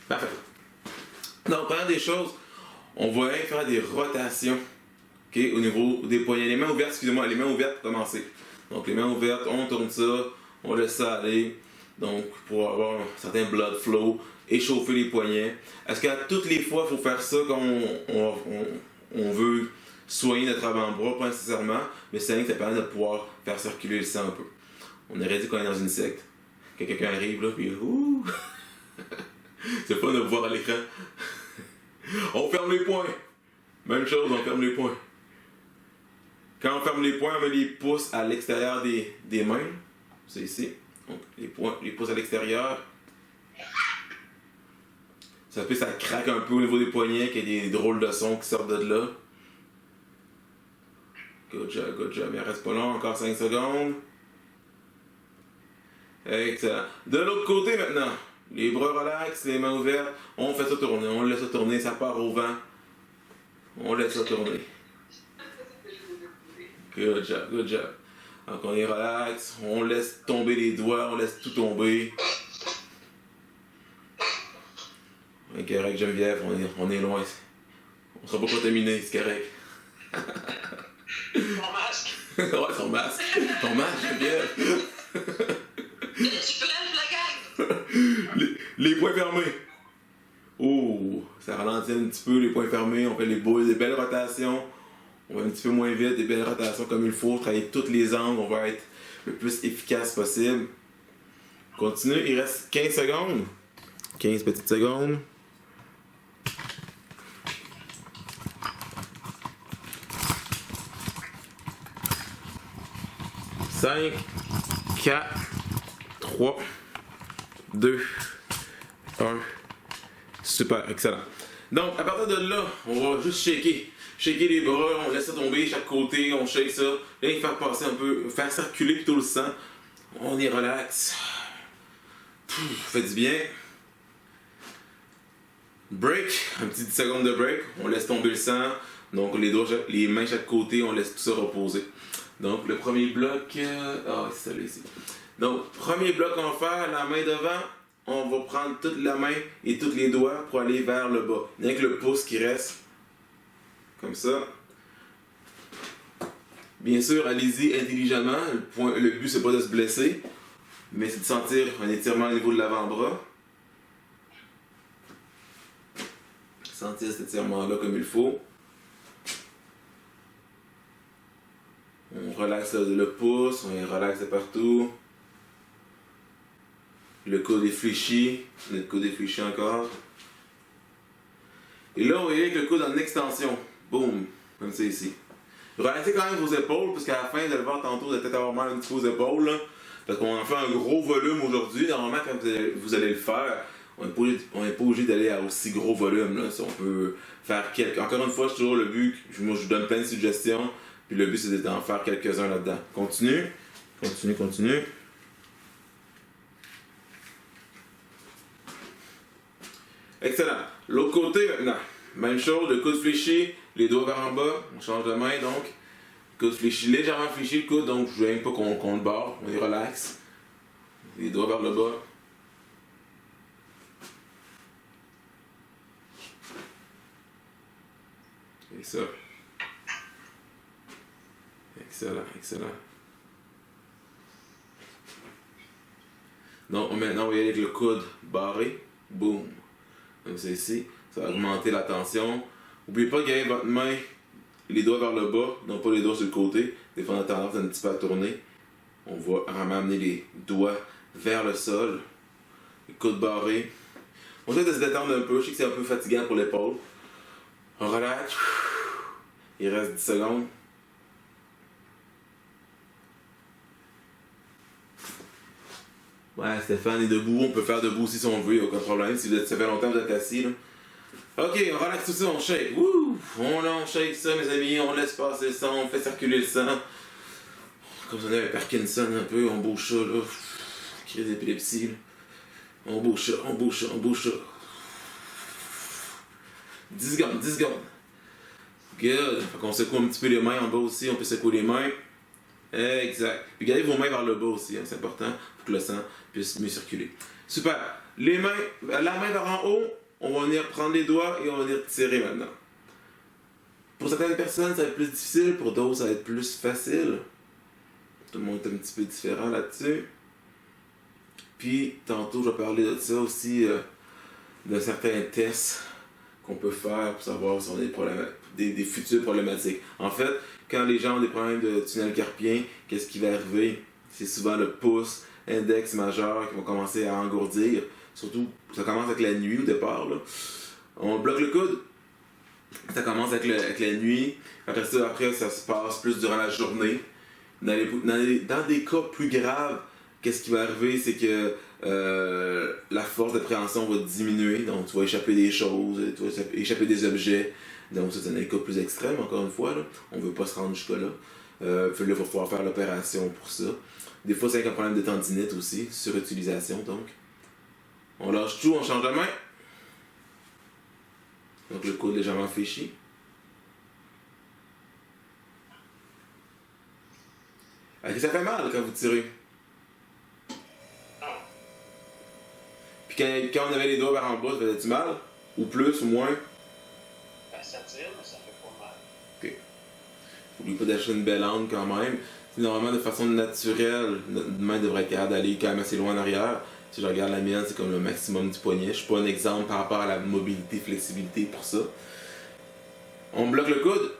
Parfait. Donc, première des choses, on va faire des rotations, okay, au niveau des poignets. Les mains ouvertes, excusez-moi, les mains ouvertes pour commencer. Donc, les mains ouvertes, on tourne ça, on laisse ça aller. Donc, pour avoir un certain blood flow, échauffer les poignets. Est-ce qu'à toutes les fois, il faut faire ça quand on veut soigner notre avant-bras? Pas nécessairement, mais c'est que ça permet de pouvoir faire circuler le sang un peu. On aurait dit qu'on est dans une secte. Que quelqu'un arrive là, puis ouh! C'est pas de voir à l'écran. On ferme les poings. Même chose, on ferme les poings. Quand on ferme les poings, on met les pouces à l'extérieur des mains. C'est ici. Donc, les pouces à l'extérieur. Ça fait ça craque un peu au niveau des poignets, qu'il y a des drôles de sons qui sortent de là. Good job, good job. Il reste pas long, encore 5 secondes. Excellent. De l'autre côté maintenant, les bras relax, les mains ouvertes, on fait ça tourner, on laisse ça tourner, ça part au vent. On laisse ça tourner. Good job, good job. Donc on est relax, on laisse tomber les doigts, on laisse tout tomber. Ok, correct Geneviève, on est loin. On sera pas contaminé, c'est correct. Mon masque. Ouais, ton masque. Ton masque, Geneviève. Tu prêtes, la gang? Les poings fermés. Oh, ça ralentit un petit peu les poings fermés. On fait des belles rotations. On va un petit peu moins vite, des belles rotations comme il faut. Travailler tous les angles. On va être le plus efficace possible. Continue. Il reste 15 secondes. 15 petites secondes. Cinq, 4, 3, 2, 1. Super, excellent. Donc, à partir de là, on va juste shaker. Shaker les bras, on laisse ça tomber chaque côté, on shake ça. Là, il faire passer un peu, faire circuler plutôt le sang. On est relax. Fait du bien. Break, un petit 10 secondes de break. On laisse tomber le sang. Donc, les mains chaque côté, on laisse tout ça reposer. Donc, le premier bloc... c'est ça là ici. Donc, premier bloc qu'on va faire, la main devant, on va prendre toute la main et tous les doigts pour aller vers le bas. Il n'y a que le pouce qui reste. Comme ça. Bien sûr, allez-y intelligemment. Le but, c'est pas de se blesser, mais c'est de sentir un étirement au niveau de l'avant-bras. Sentir cet étirement-là comme il faut. On relaxe le pouce, on relaxe de partout. Le coude est fléchi, le coude est fléchi encore. Et là, on va y aller avec le coude en extension. Boum, comme ça ici. Relaxez quand même vos épaules, parce qu'à la fin, vous allez voir tantôt, vous allez peut-être avoir mal un petit peu aux épaules. Là, parce qu'on en fait un gros volume aujourd'hui. Normalement, quand vous allez le faire, on n'est pas obligé d'aller à aussi gros volume. Là. Si on peut faire quelques... Encore une fois, c'est toujours le but. Moi, je vous donne plein de suggestions. Puis le but, c'est d'en faire quelques-uns là-dedans. Continue. Continue, continue. Excellent. L'autre côté maintenant. Même chose, le coude fléchi, les doigts vers en bas. On change de main donc. Coude fléchi, légèrement fléchi le coude, donc je n'aime pas qu'on le barre. On est relax. Les doigts vers le bas. Et ça. Excellent, excellent. Donc maintenant, on va y aller avec le coude barré. Boum. Comme ça ici. Ça va augmenter la tension. N'oubliez pas de garder votre main, les doigts vers le bas, non pas les doigts sur le côté. Des fois, on a tendance un petit peu à tourner. On va vraiment amener les doigts vers le sol. Le coude barré. On essaie de se détendre un peu. Je sais que c'est un peu fatigant pour l'épaule. On relaxe. Il reste 10 secondes. Ouais, Stéphane est debout. On peut faire debout aussi si on veut. Il n'y a aucun problème. Si ça fait longtemps que vous êtes assis. Là. Ok, on relaxe tout ça. On shake. Wouh! On shake ça, mes amis. On laisse passer le sang. On fait circuler le sang. Comme si on avait Parkinson un peu. On bouge ça. Là. Crise d'épilepsie. On bouge ça. On bouge ça. On bouge ça. 10 secondes. 10 secondes. Good. Fait qu'on secoue un petit peu les mains en bas aussi. On peut secouer les mains. Exact. Puis gardez vos mains vers le bas aussi. Hein, c'est important pour que le sang puisse mieux circuler. Super. Les mains, la main vers en haut, on va venir prendre les doigts et on va venir tirer maintenant. Pour certaines personnes, ça va être plus difficile, pour d'autres, ça va être plus facile. Tout le monde est un petit peu différent là-dessus. Puis, tantôt, je vais parler de ça aussi, de certains tests qu'on peut faire pour savoir si on a des futures problématiques. En fait, quand les gens ont des problèmes de tunnel carpien, qu'est-ce qui va arriver? C'est souvent le pouce, index majeur qui vont commencer à engourdir. Surtout, ça commence avec la nuit au départ. Là. On bloque le coude. Ça commence avec la nuit. Après, ça se passe plus durant la journée. Dans des cas plus graves, qu'est-ce qui va arriver, c'est que la force d'appréhension va diminuer. Donc, tu vas échapper des choses, tu vas échapper des objets. Donc, ça, c'est un cas plus extrême, encore une fois. Là. On ne veut pas se rendre jusque-là. Là, il va falloir faire l'opération pour ça. Des fois, c'est un problème de tendinite aussi, surutilisation, donc. On lâche tout, on change de main. Donc, le coude légèrement fléchi. Est-ce que ça fait mal quand vous tirez? Puis quand on avait les doigts vers en bas, ça faisait du mal? Ou plus, ou moins? Ben, ça tire, mais ça fait pas mal. Ok. N'oubliez pas d'acheter une belle angle quand même. Normalement, de façon naturelle, notre main devrait être capable d'aller quand même assez loin en arrière. Si je regarde la mienne, c'est comme le maximum du poignet. Je suis pas un exemple par rapport à la mobilité, flexibilité pour ça. On bloque le coude.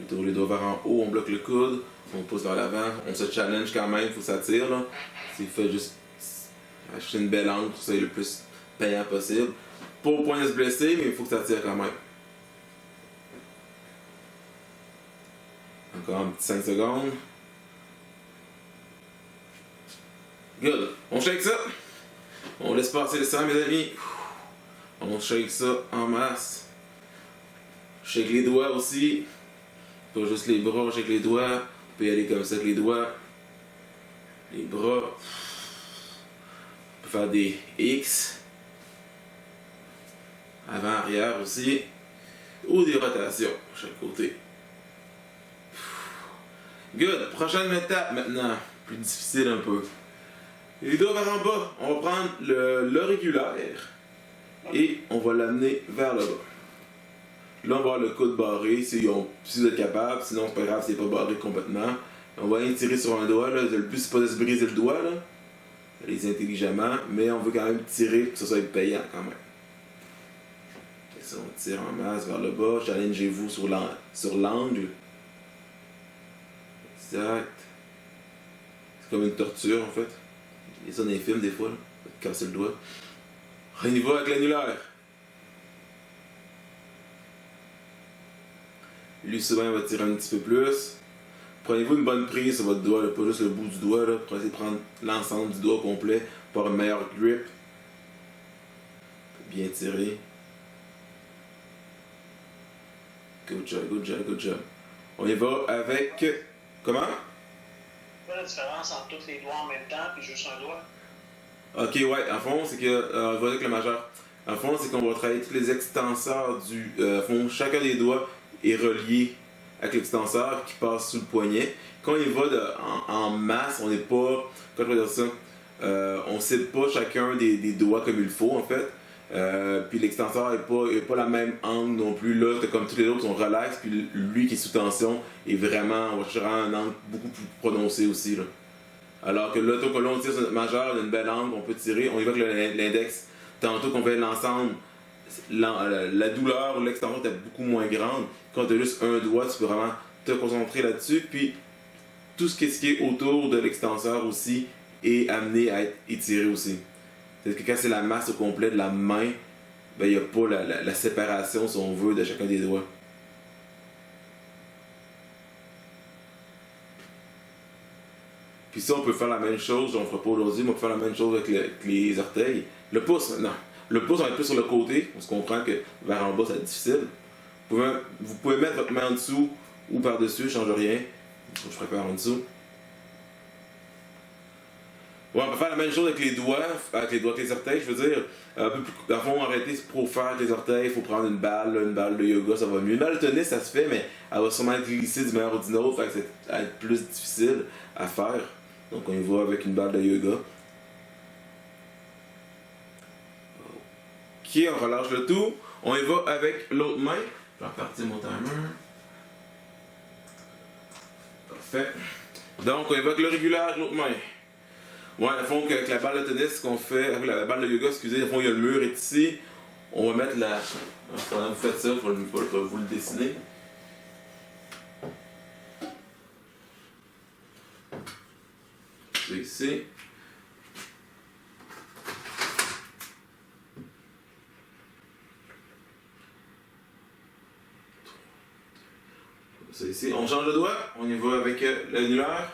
On tourne les doigts vers en haut, on bloque le coude. On pousse vers l'avant. On se challenge quand même, il faut que ça tire. Là. C'est fait juste acheter une belle angle pour que ça soit le plus payant possible. Pas au point de se blesser, mais il faut que ça tire quand même. Encore un petit 5 secondes. Good. On shake ça. On laisse passer le sang, mes amis. On shake ça en masse. Shake les doigts aussi. Pas juste les bras, shake les doigts. On peut y aller comme ça avec les doigts. Les bras. On peut faire des X. Avant, arrière aussi. Ou des rotations, chaque côté. Good. Prochaine étape maintenant. Plus difficile un peu. Les doigts vers en bas. On va prendre l'auriculaire et on va l'amener vers le bas. Là, on va avoir le coude barré si vous êtes capable. Sinon, c'est pas grave si c'est pas barré complètement. On va tirer sur un doigt. Là. Le but, c'est pas de se briser le doigt. Là. Allez intelligemment. Mais on veut quand même tirer pour que ça soit payant quand même. Et ça, on tire en masse vers le bas. Challengez-vous sur l'angle. Exact. C'est comme une torture en fait. Il y a ça dans les films des fois, là. On va te casser le doigt. On y va avec l'annulaire. Lui souvent il va tirer un petit peu plus. Prenez-vous une bonne prise sur votre doigt, là, pas juste le bout du doigt, là, pour essayer de prendre l'ensemble du doigt complet pour avoir un meilleur grip. Bien tirer. Good job, good job, good job. On y va avec... Comment? C'est quoi la différence entre tous les doigts en même temps et juste un doigt? Ok, ouais, en fond, c'est que. On va avec le majeur. En fond, c'est qu'on va travailler tous les extenseurs du. Fond, chacun des doigts est relié avec l'extenseur qui passe sous le poignet. Quand il va en masse, on n'est pas. Comment je vais dire ça? On ne cède pas chacun des doigts comme il faut, en fait. Puis l'extenseur n'est pas la même angle non plus. Là, comme tous les autres sont relax, puis lui qui est sous tension est vraiment. On va chercher un angle beaucoup plus prononcé aussi. Là. Alors que là, quand on tire sur notre majeur, on a une belle angle, on peut tirer, on y va avec l'index. Tantôt qu'on fait l'ensemble, la douleur ou l'extension est beaucoup moins grande. Quand tu as juste un doigt, tu peux vraiment te concentrer là-dessus. Puis tout ce qui est autour de l'extenseur aussi est amené à être étiré aussi. C'est-à-dire que quand c'est la masse au complet de la main, ben, il n'y a pas la séparation, si on veut, de chacun des doigts. Puis ça, on peut faire la même chose, on ne fera pas aujourd'hui, mais on peut faire la même chose avec les orteils. Le pouce, maintenant. Le pouce, on va être plus sur le côté, on se comprend que vers en bas, ça va être difficile. Vous pouvez mettre votre main en dessous ou par-dessus, ça ne change rien. Je préfère en dessous. Ouais, on peut faire la même chose avec les doigts, avec les orteils, je veux dire. Un peu plus, dans le fond, arrêter pour faire avec les orteils, il faut prendre une balle de yoga, ça va mieux. Une balle de tennis, ça se fait, mais elle va sûrement glisser du meilleur ou d'une autre, fait que ça va être plus difficile à faire. Donc on y va avec une balle de yoga. Ok, on relâche le tout. On y va avec l'autre main. Je vais repartir mon timer. Parfait. Donc on y va avec le régulier avec l'autre main. Ouais, à fond, avec la balle de tennis qu'on fait, avec la balle de yoga, excusez, à fond, il y a le mur est ici. On va mettre la. Pendant que vous faites ça, il faut vous le dessiner. C'est ici. C'est ici. On change de doigt. On y va avec l'annulaire.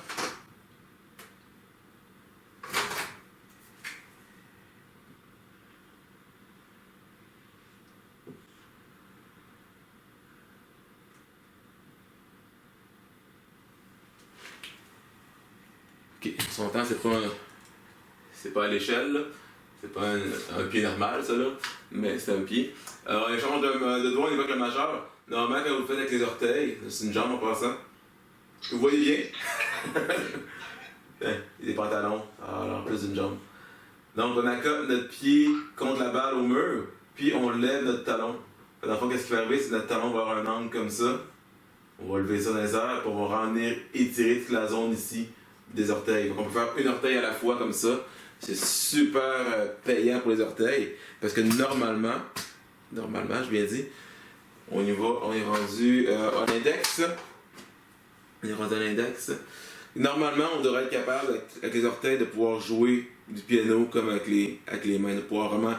Ok, son temps, c'est pas à l'échelle, là. C'est pas un pied normal, ça, là, mais c'est un pied. Alors, on change de doigt, on y va avec le majeur. Normalement, quand vous le faites avec les orteils, c'est une jambe en passant. Est-ce que vous voyez bien? Il y a des pantalons, alors plus d'une jambe. Donc, on accote notre pied contre la balle au mur, puis on lève notre talon. Dans le fond, qu'est-ce qui va arriver? C'est que notre talon va avoir un angle comme ça. On va lever ça dans les airs, puis on va venir étirer toute la zone ici des orteils. Donc on peut faire une orteil à la fois comme ça. C'est super payant pour les orteils. Parce que normalement, je viens dit, on y va, on est rendu à l'index. On est rendu à l'index. Normalement, on devrait être capable, avec les orteils, de pouvoir jouer du piano comme avec les mains, de pouvoir vraiment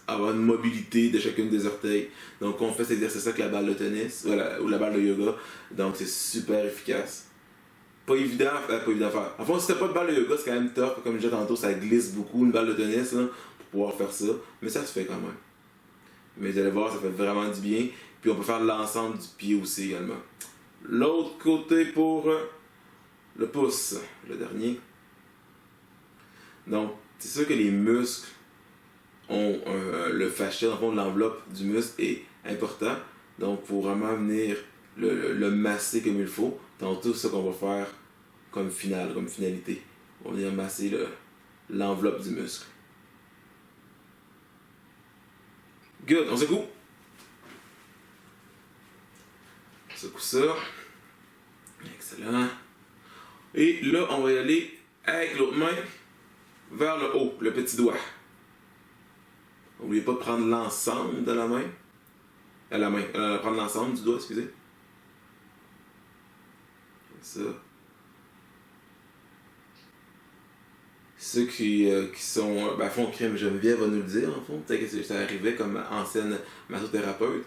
avoir une mobilité de chacune des orteils. Donc on fait cet exercice avec la balle de tennis ou la balle de yoga. Donc c'est super efficace. Pas évident à faire. En fait, si t'as pas de balle de yoga, c'est quand même tough. Comme je disais tantôt, ça glisse beaucoup une balle de tennis là, pour pouvoir faire ça. Mais ça se fait quand même. Mais vous allez voir, ça fait vraiment du bien. Puis on peut faire l'ensemble du pied aussi également. L'autre côté pour le pouce, le dernier. Donc, c'est sûr que les muscles ont le fascia, dans le fond, de l'enveloppe du muscle est important. Donc, pour vraiment venir le masser comme il faut, tantôt, c'est ça qu'on va faire comme finale, comme finalité. On va venir masser l'enveloppe du muscle. Good, on secoue. On secoue ça. Excellent. Et là, on va y aller avec l'autre main vers le haut, le petit doigt. N'oubliez pas de prendre l'ensemble de la main. Prendre l'ensemble du doigt, excusez. Comme ça. Ceux qui sont. À fond, Crème Geneviève va nous le dire, en fond. Peut-être que ça arrivait comme ancienne massothérapeute.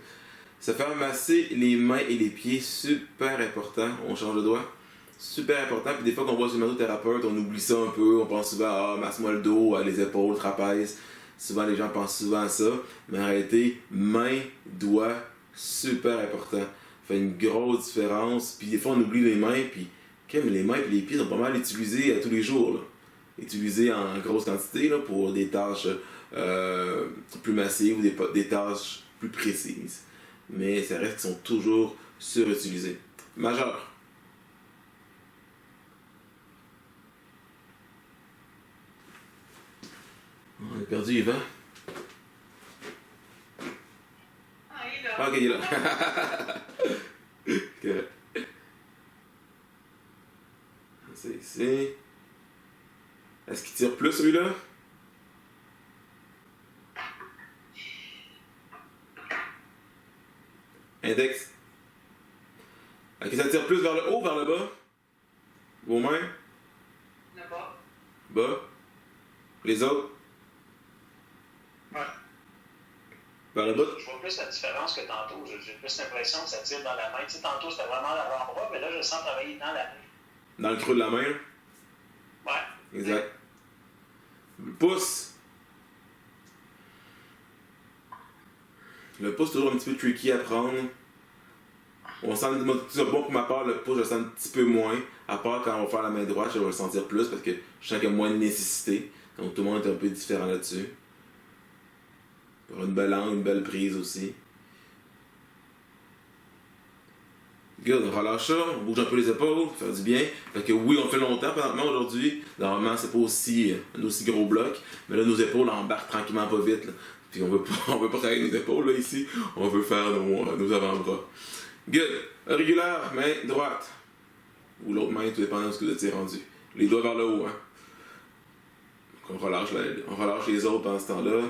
Se faire masser les mains et les pieds, super important. On change de doigt. Super important. Puis des fois qu'on voit sur le massothérapeute, on oublie ça un peu. On pense souvent à masse-moi le dos, les épaules, trapèze. Souvent, les gens pensent souvent à ça. Mais en réalité, main, doigt, super important. Ça fait une grosse différence. Puis des fois, on oublie les mains. Puis les mains et les pieds sont pas mal utilisés tous les jours. Là. Utilisés en grosse quantité là, pour des tâches plus massives ou des tâches plus précises. Mais ça reste qu'ils sont toujours surutilisés. Majeur. On a perdu Yvan. Ah, il est là. Ah, ok, il est là. Correct. C'est ici. Est-ce qu'il tire plus celui-là? Index. Ok, ça tire plus vers le haut, vers le bas? Vos mains? Le bas. Bas. Les autres? Ouais. Vers le bas? Je vois plus la différence que tantôt. J'ai plus l'impression que ça tire dans la main. Tu sais, tantôt, c'était vraiment à l'avant-bras, mais là, je le sens travailler dans la main. Dans le creux de la main, là? Ouais. Exact. Le pouce. Le pouce, toujours un petit peu tricky à prendre. On sent, c'est bon pour ma part, le pouce, je le sens un petit peu moins. À part quand on va faire la main droite, je vais le sentir plus parce que je sens qu'il y a moins de nécessité. Donc tout le monde est un peu différent là-dessus. Pour une belle angle, une belle prise aussi. Good, on relâche ça, on bouge un peu les épaules, ça fait du bien. Fait que oui, on fait longtemps présentement aujourd'hui. Normalement, c'est pas aussi, un aussi gros bloc. Mais là, nos épaules embarquent tranquillement pas vite. Là. Puis on veut pas travailler nos épaules là, ici. On veut faire nos avant-bras. Good. Auriculaire, main droite. Ou l'autre main, tout dépendant de ce que vous êtes rendu. Les doigts vers le haut, hein. Donc on relâche les autres pendant ce temps-là. De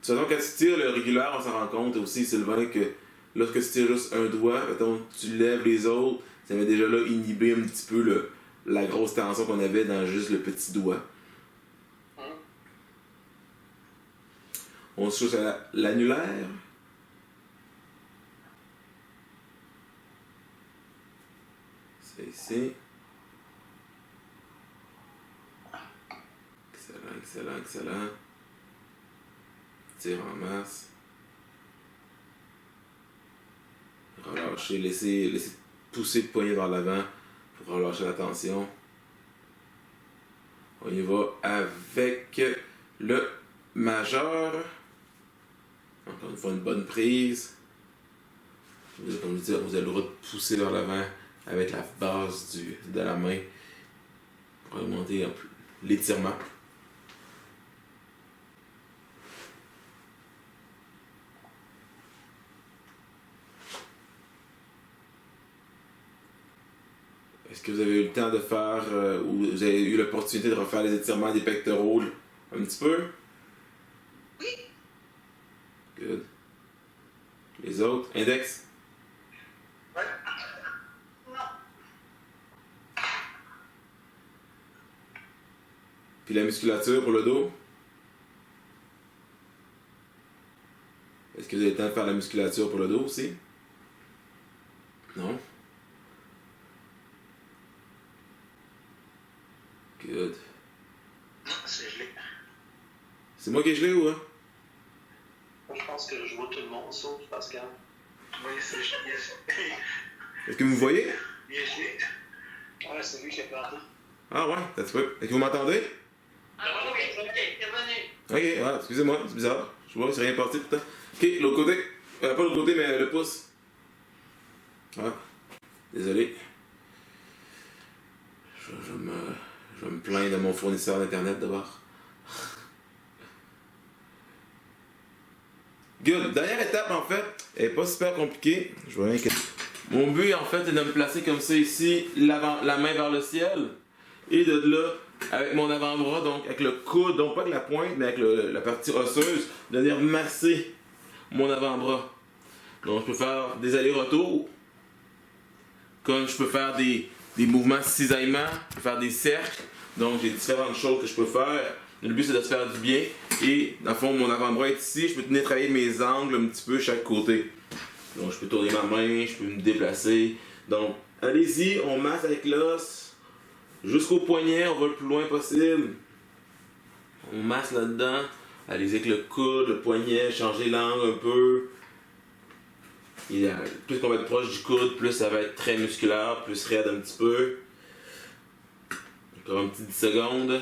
toute façon, quand tu tires l'auriculaire, on s'en rend compte aussi, Sylvain, que lorsque tu tires juste un doigt, mettons, tu lèves les autres, ça va déjà là inhiber un petit peu la grosse tension qu'on avait dans juste le petit doigt. On se touche à l'annulaire. C'est ici. Excellent. Tire en masse. Relâchez, laissez pousser le poignet vers l'avant pour relâcher la tension. On y va avec le majeur. Encore une fois, une bonne prise. Comme je disais, vous avez le droit de pousser vers l'avant avec la base de la main pour augmenter un peu l'étirement. Est-ce que vous avez eu le temps de faire, ou vous avez eu l'opportunité de refaire les étirements des pectoraux un petit peu? Oui. Good. Les autres? Index? Ouais. Non. Puis la musculature pour le dos? Est-ce que vous avez le temps de faire la musculature pour le dos aussi? Non? Good. Non, c'est gelé. C'est moi qui ai gelé ou hein? Je pense que je vois tout le monde, sauf Pascal. Oui, c'est gelé. Est-ce que vous me voyez? Il est gelé. Ouais, c'est lui qui a planté. Ah ouais, that's good. Est-ce que vous m'entendez? Ah oui, ok, t'es revenu. Ok, ouais, excusez-moi, c'est bizarre. Je vois que c'est rien parti pourtant. Ok, l'autre côté. Pas l'autre côté, mais le pouce. Ah, désolé. Je vais me plaindre de mon fournisseur d'internet d'abord. Good. Dernière étape, en fait, elle n'est pas super compliquée. Je vois rien que... Mon but, en fait, est de me placer comme ça ici, la main vers le ciel. Et de là, avec mon avant-bras, donc avec le coude, donc pas avec la pointe, mais avec la partie osseuse, de venir masser mon avant-bras. Donc, je peux faire des allers-retours. Comme je peux faire des mouvements de cisaillement, je peux faire des cercles. Donc, j'ai différentes choses que je peux faire. Le but, c'est de se faire du bien. Et, dans le fond, mon avant-bras est ici. Je peux venir travailler mes angles un petit peu chaque côté. Donc, je peux tourner ma main, je peux me déplacer. Donc, allez-y, on masse avec l'os. Jusqu'au poignet, on va le plus loin possible. On masse là-dedans. Allez-y avec le coude, le poignet, changez l'angle un peu. Et, plus qu'on va être proche du coude, plus ça va être très musculaire, plus raide un petit peu. Encore un petit 10 secondes.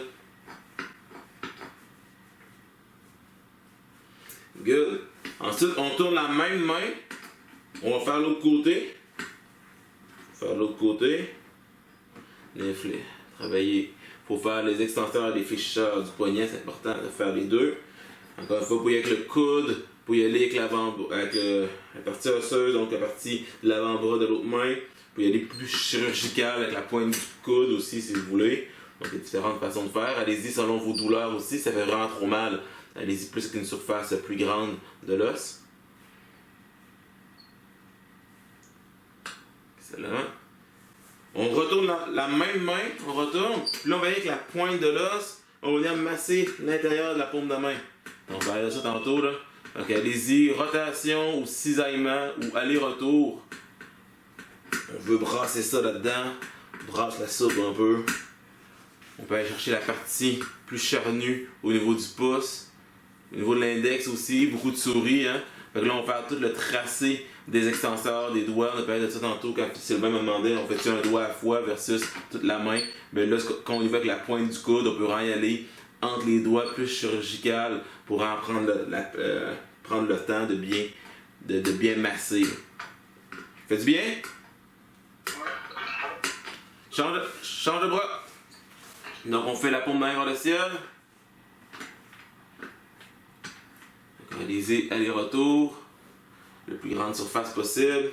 Good. Ensuite, on tourne la même main. On va faire l'autre côté. Travailler. Il faut faire les extenseurs et les fléchisseurs du poignet. C'est important de faire les deux. Encore une fois, pour y aller avec le coude. Pour y aller avec la partie osseuse, donc la partie de l'avant-bras de l'autre main. Pour y aller plus chirurgical avec la pointe du coude aussi, si vous voulez. Donc, il y a différentes façons de faire. Allez-y selon vos douleurs aussi. Ça fait vraiment trop mal. Allez-y plus qu'une surface plus grande de l'os. Excellent. On retourne la même main. On retourne. Puis là, on va aller avec la pointe de l'os. On va venir masser l'intérieur de la paume de main. Donc, on va aller ça tantôt, là. Donc, allez-y. Rotation ou cisaillement ou aller-retour. On veut brasser ça là-dedans. On brasse la soupe un peu. On peut aller chercher la partie plus charnue au niveau du pouce. Au niveau de l'index aussi, beaucoup de souris. Hein? Fait que là, on va faire tout le tracé des extenseurs, des doigts. On a parlé de ça tantôt quand Sylvain me demandait on fait-tu un doigt à la fois versus toute la main. Mais là, quand on y va avec la pointe du coude, on peut vraiment y aller entre les doigts plus chirurgical pour en prendre le temps de bien masser. Fait du bien? Change de bras. Donc on fait la paume de main vers le ciel. Réalisez aller-retour. La plus grande surface possible.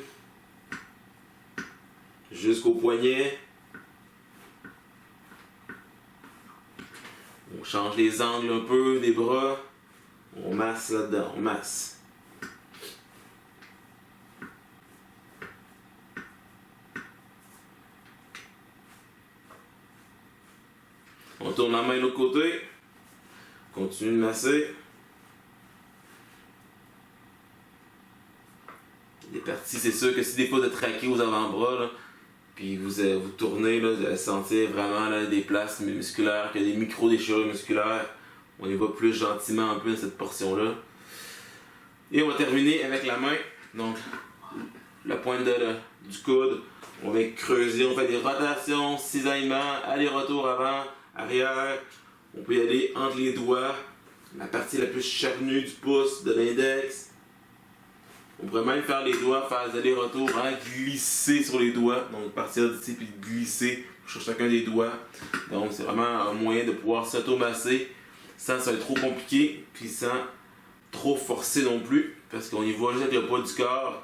Jusqu'au poignet. On change les angles un peu des bras. On masse là-dedans, on masse. On tourne la main de l'autre côté. Continue de masser. Des parties, c'est sûr que si des fois de traquer aux avant-bras, là, puis vous tournez, là, vous allez sentir vraiment là, des places musculaires, qu'il y a des micro-déchirures musculaires. On y va plus gentiment un peu dans cette portion-là. Et on va terminer avec la main. Donc, la pointe du coude. On va creuser, on fait des rotations, cisaillements, aller-retour avant, arrière. On peut y aller entre les doigts. La partie la plus charnue du pouce, de l'index. On pourrait même faire les doigts, faire des allers-retours, glisser sur les doigts. Donc partir d'ici puis glisser sur chacun des doigts. Donc c'est vraiment un moyen de pouvoir s'auto-masser sans que ça soit trop compliqué, puis sans trop forcer non plus. Parce qu'on y va juste avec le poids du corps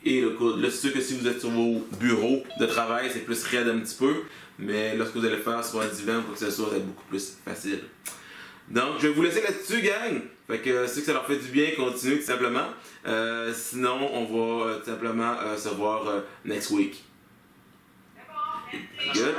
et le coude. Là, c'est sûr que si vous êtes sur vos bureaux de travail, c'est plus raide un petit peu. Mais lorsque vous allez le faire sur un divan ou quoi que ce soit, ça va être beaucoup plus facile. Donc, je vais vous laisser là-dessus, gang. Fait que ceux que ça leur fait du bien, continuez tout simplement. Sinon, on va tout simplement se voir next week. C'est bon, merci. Good.